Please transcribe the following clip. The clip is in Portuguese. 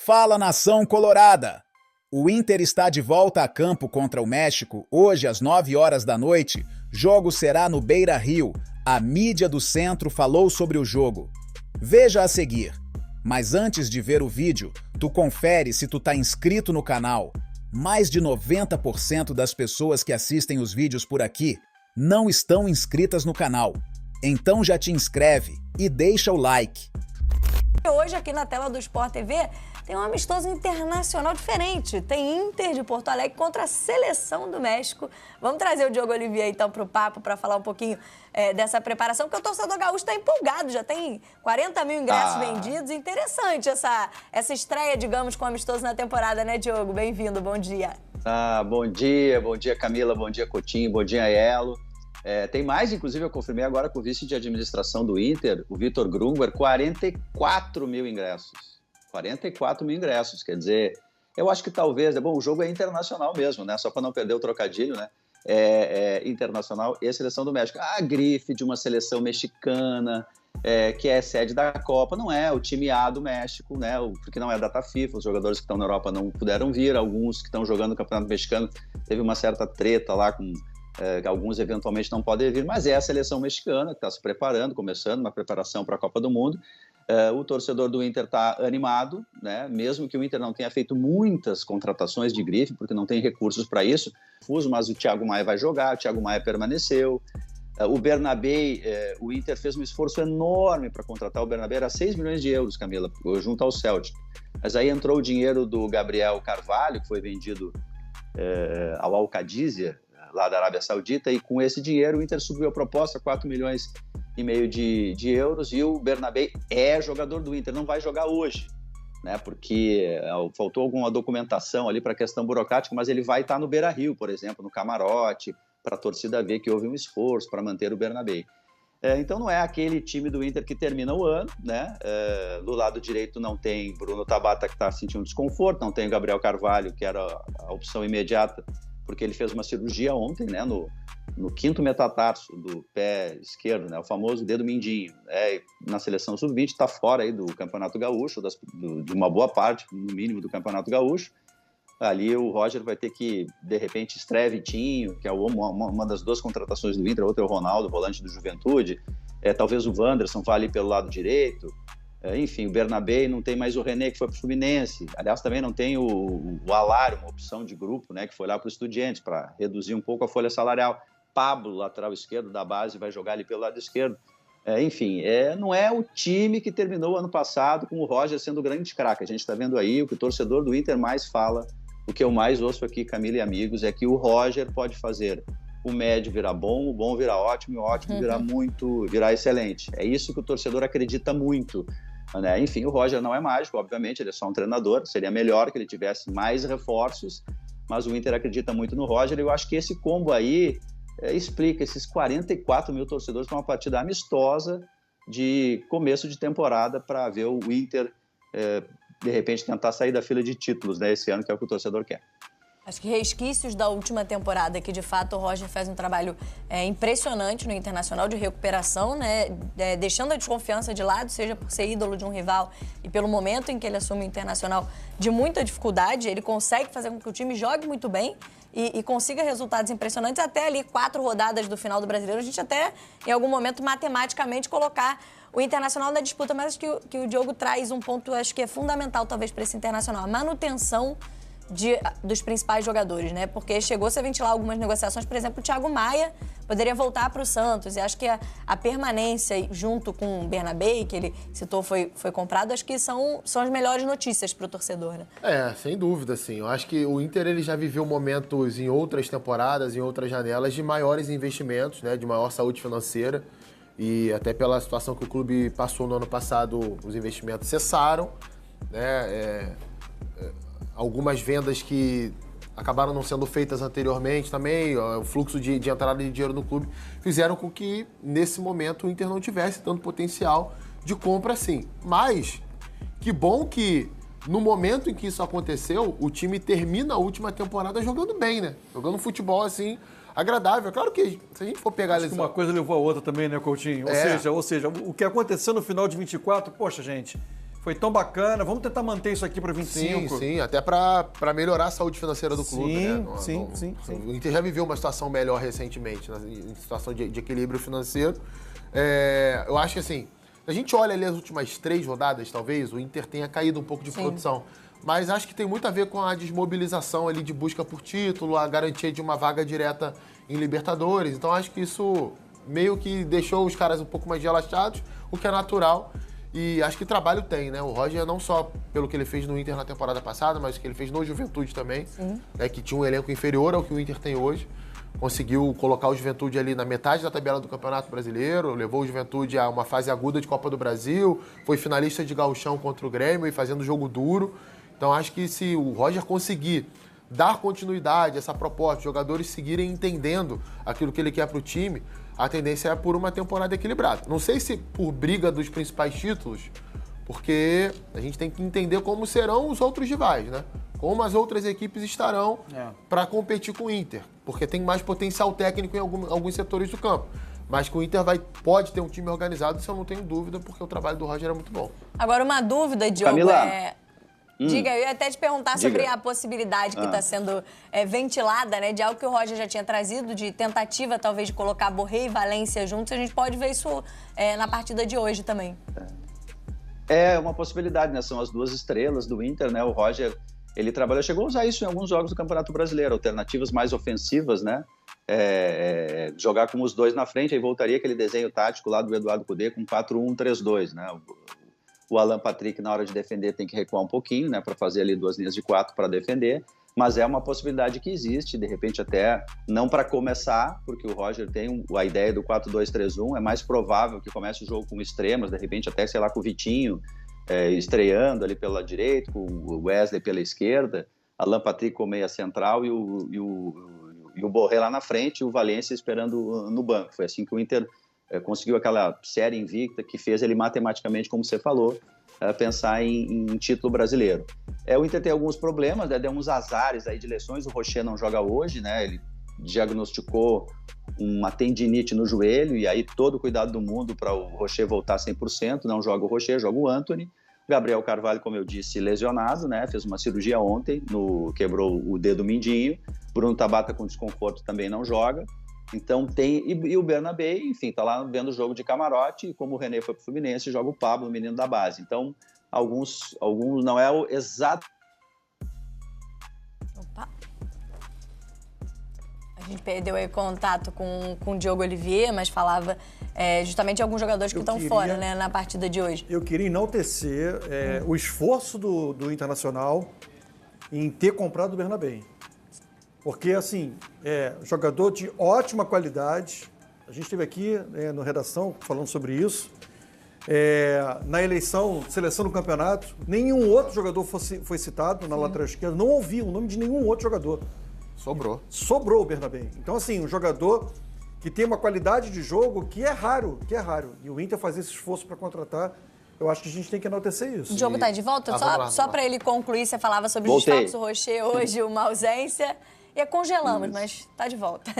Fala, nação colorada! O Inter está de volta a campo contra o México hoje às 9 horas da noite. Jogo será no Beira-Rio. A mídia do centro falou sobre o jogo. Veja a seguir. Mas antes de ver o vídeo, tu confere se tu tá inscrito no canal. Mais de 90% das pessoas que assistem os vídeos por aqui não estão inscritas no canal. Então já te inscreve e deixa o like. Hoje aqui na tela do Sport TV tem um amistoso internacional diferente. Tem Inter de Porto Alegre contra a Seleção do México. Vamos trazer o Diogo Olivier então para o papo para falar um pouquinho dessa preparação, porque o torcedor gaúcho está empolgado, já tem 40 mil ingressos vendidos. Interessante essa estreia, digamos, com o amistoso na temporada, né, Diogo? Bem-vindo, bom dia. Bom dia Camila, bom dia Coutinho, bom dia Elo. Tem mais, inclusive eu confirmei agora com o vice de administração do Inter, o Vitor Gruber, 44 mil ingressos. 44 mil ingressos, quer dizer, eu acho que talvez, o jogo é internacional mesmo, né? Só para não perder o trocadilho, né? Internacional e a Seleção do México. A grife de uma seleção mexicana, que é sede da Copa, não é o time A do México, né? Porque não é data FIFA, os jogadores que estão na Europa não puderam vir, alguns que estão jogando no Campeonato Mexicano, teve uma certa treta lá com... alguns eventualmente não podem vir, mas é a seleção mexicana que está se preparando, começando uma preparação para a Copa do Mundo. O torcedor do Inter está animado, né? Mesmo que o Inter não tenha feito muitas contratações de grife, porque não tem recursos para isso, mas o Thiago Maia vai jogar, o Thiago Maia permaneceu. O Bernabé, o Inter fez um esforço enorme para contratar o Bernabé, era 6 milhões de euros, Camila, junto ao Celtic. Mas aí entrou o dinheiro do Gabriel Carvalho, que foi vendido ao Al-Qadisiyah, lá da Arábia Saudita, e com esse dinheiro o Inter subiu a proposta, 4 milhões e meio de euros, e o Bernabé é jogador do Inter, não vai jogar hoje, né, porque faltou alguma documentação ali para a questão burocrática, mas ele vai estar no Beira-Rio, por exemplo, no camarote, para a torcida ver que houve um esforço para manter o Bernabé. Então não é aquele time do Inter que termina o ano, né? Do lado direito não tem Bruno Tabata, que está sentindo desconforto, não tem o Gabriel Carvalho, que era a opção imediata, porque ele fez uma cirurgia ontem, né, no 5º metatarso do pé esquerdo, né, o famoso dedo mindinho. Na seleção sub-20, está fora aí do Campeonato Gaúcho, de uma boa parte, no mínimo, do Campeonato Gaúcho. Ali o Roger vai ter que, de repente, estrear Vitinho, que é uma das duas contratações do Inter, a outra é o Ronaldo, volante do Juventude. Talvez o Wanderson vá ali pelo lado direito. Enfim, o Bernabé, não tem mais o René, que foi para o Fluminense. Aliás, também não tem o Alário, uma opção de grupo, né, que foi lá para o Estudiantes, para reduzir um pouco a folha salarial. Pablo, lateral esquerdo da base, vai jogar ali pelo lado esquerdo. Enfim, não é o time que terminou o ano passado com o Roger sendo o grande craque. A gente está vendo aí o que o torcedor do Inter mais fala, o que eu mais ouço aqui, Camila e amigos, é que o Roger pode fazer o médio virar bom, o bom virar ótimo, e o ótimo virar excelente. É isso que o torcedor acredita muito. Né? Enfim, o Roger não é mágico, obviamente, ele é só um treinador, seria melhor que ele tivesse mais reforços, mas o Inter acredita muito no Roger, e eu acho que esse combo aí explica esses 44 mil torcedores para uma partida amistosa de começo de temporada para ver o Inter, de repente, tentar sair da fila de títulos, né, esse ano, que é o que o torcedor quer. Acho que resquícios da última temporada, que de fato o Roger faz um trabalho impressionante no Internacional de recuperação, né? Deixando a desconfiança de lado, seja por ser ídolo de um rival e pelo momento em que ele assume o Internacional de muita dificuldade, ele consegue fazer com que o time jogue muito bem e consiga resultados impressionantes até ali 4 rodadas do final do Brasileiro. A gente até, em algum momento, matematicamente, colocar o Internacional na disputa, mas acho que o Diogo traz um ponto, acho que é fundamental talvez para esse Internacional, a manutenção dos principais jogadores, né? Porque chegou-se a ventilar algumas negociações, por exemplo, o Thiago Maia poderia voltar para o Santos, e acho que a permanência junto com o Bernabé, que ele citou, foi comprado, acho que são as melhores notícias para o torcedor, né? Sem dúvida, assim. Eu acho que o Inter ele já viveu momentos em outras temporadas, em outras janelas, de maiores investimentos, né? De maior saúde financeira, e até pela situação que o clube passou no ano passado, os investimentos cessaram, né? Algumas vendas que acabaram não sendo feitas anteriormente também, o fluxo de entrada de dinheiro no clube, fizeram com que, nesse momento, o Inter não tivesse tanto potencial de compra assim. Mas, que bom que, no momento em que isso aconteceu, o time termina a última temporada jogando bem, né? Jogando futebol, assim, agradável. Claro que, se a gente for pegar... Acho que uma coisa levou a outra também, né, Coutinho? Ou seja, o que aconteceu no final de 24, poxa, gente... foi tão bacana, vamos tentar manter isso aqui para 25. Sim, até para melhorar a saúde financeira do clube. Sim. O Inter já viveu uma situação melhor recentemente, em situação de equilíbrio financeiro. Eu acho que assim, a gente olha ali as últimas 3 rodadas, talvez, o Inter tenha caído um pouco de produção. Mas acho que tem muito a ver com a desmobilização ali de busca por título, a garantia de uma vaga direta em Libertadores. Então acho que isso meio que deixou os caras um pouco mais relaxados, o que é natural. E acho que trabalho tem, né? O Roger, não só pelo que ele fez no Inter na temporada passada, mas o que ele fez no Juventude também, né? Que tinha um elenco inferior ao que o Inter tem hoje. Conseguiu colocar o Juventude ali na metade da tabela do Campeonato Brasileiro, levou o Juventude a uma fase aguda de Copa do Brasil, foi finalista de Gauchão contra o Grêmio e fazendo jogo duro. Então acho que se o Roger conseguir dar continuidade a essa proposta, os jogadores seguirem entendendo aquilo que ele quer para o time, a tendência é por uma temporada equilibrada. Não sei se por briga dos principais títulos, porque a gente tem que entender como serão os outros rivais, né? Como as outras equipes estarão para competir com o Inter, porque tem mais potencial técnico em alguns setores do campo. Mas que o Inter pode ter um time organizado, isso eu não tenho dúvida, porque o trabalho do Roger é muito bom. Agora, uma dúvida, Diogo, Camila. Diga, eu ia até te perguntar sobre a possibilidade que está sendo ventilada, né, de algo que o Roger já tinha trazido, de tentativa, talvez, de colocar Borré e Valência juntos. A gente pode ver isso na partida de hoje também. É uma possibilidade, né? São as 2 estrelas do Inter, né? O Roger, ele chegou a usar isso em alguns jogos do Campeonato Brasileiro, alternativas mais ofensivas, né? Jogar com os 2 na frente, aí voltaria aquele desenho tático lá do Eduardo Cudê com 4-1-3-2, né? O Alan Patrick, na hora de defender, tem que recuar um pouquinho, né, para fazer ali 2 linhas de 4 para defender, mas é uma possibilidade que existe, de repente até não para começar, porque o Roger tem a ideia do 4-2-3-1, é mais provável que comece o jogo com extremos, de repente até, sei lá, com o Vitinho estreando ali pela direita, com o Wesley pela esquerda, Alan Patrick com meia central e o Borré lá na frente, e o Valência esperando no banco. Foi assim que o Inter conseguiu aquela série invicta que fez ele matematicamente, como você falou, pensar em título brasileiro. O Inter tem alguns problemas, né? Deu uns azares aí de lesões, o Rocher não joga hoje, né? Ele diagnosticou uma tendinite no joelho, e aí todo o cuidado do mundo para o Rocher voltar 100%, não joga o Rocher, joga o Antony. Gabriel Carvalho, como eu disse, lesionado, né? Fez uma cirurgia ontem, quebrou o dedo mindinho. Bruno Tabata com desconforto também não joga. Então e o Bernabé, enfim, tá lá vendo o jogo de camarote, e como o René foi pro Fluminense, joga o Pablo, o menino da base. Então, alguns não é o exato. Opa. A gente perdeu aí contato com o Diogo Olivier, mas falava justamente de alguns jogadores que estão fora, né, na partida de hoje. Eu queria enaltecer o esforço do Internacional em ter comprado o Bernabé. Porque, assim, jogador de ótima qualidade. A gente esteve aqui no Redação falando sobre isso. Na seleção do campeonato, nenhum outro jogador foi citado na lateral esquerda. Não ouvi o nome de nenhum outro jogador. Sobrou o Bernabé. Então, assim, um jogador que tem uma qualidade de jogo que é raro. E o Inter fazer esse esforço para contratar, eu acho que a gente tem que enaltecer isso. O Diogo tá de volta? Só para ele concluir, você falava sobre os desfalques do Rocher hoje, uma ausência. E congelamos, mas tá de volta.